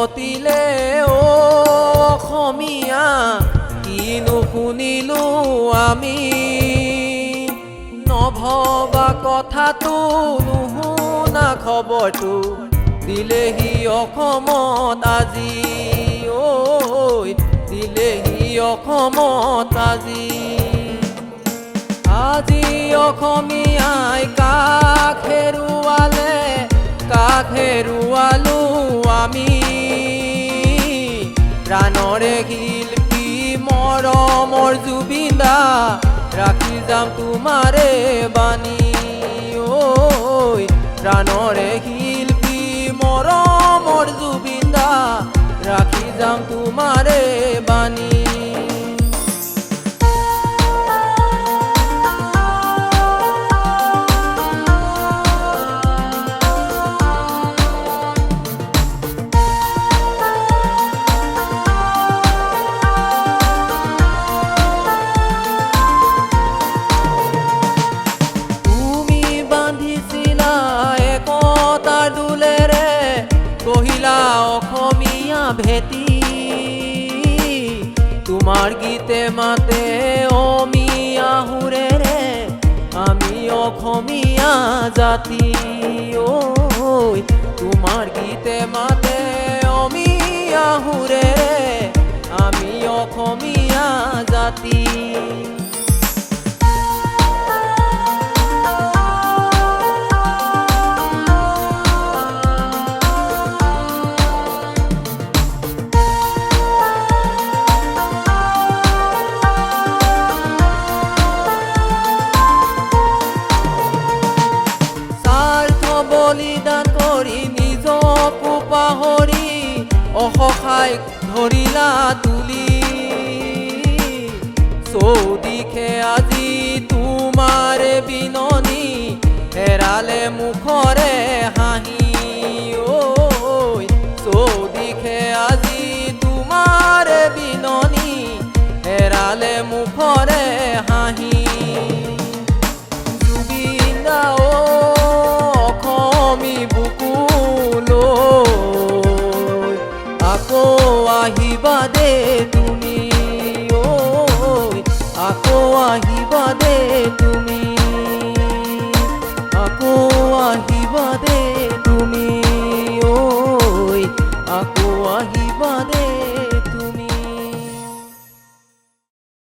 উভতিলে ও অসমীয়া কিনো শুনিলো আমি নভবা কথাটো নুশুনা খবৰটো দিলেহি অসমত আজি ঐ দিলেহি অসমত আজি আজি অসমীয়াই কাক হেৰুৱালো আমি প্ৰাণৰে শিল্পী মৰমৰ জুবিন দা ৰাখি যাম তোমাৰে বাণী ঐ প্ৰাণৰে শিল্পী মৰমৰ জুবিন দা ৰাখি যাম তোমাৰে বাণী কহিলা অসমীয়া ভেটি তোমাৰ গীতে মাতে অমিয়া সুৰেৰে আমি অসমীয়া জাতি ঐ তোমাৰ গীতে মাতে অমিয়া সুৰেৰে আমি অসমীয়া জাতি বলিদান কৰি নিজকো পাহৰি অসহায় ধৰিলা তুলি চৌদিশে আজি তোমাৰে বিননি হেৰালে মুখৰে হাঁহি ঐ চৌদিশে আজি তোমাৰে বিননি হেৰালে মুখৰে হাঁহি জুবিন দা আকৌ আহিবা দে তুমি ঐ আকৌ আহিবা দে তুমি আকৌ আহিবা দে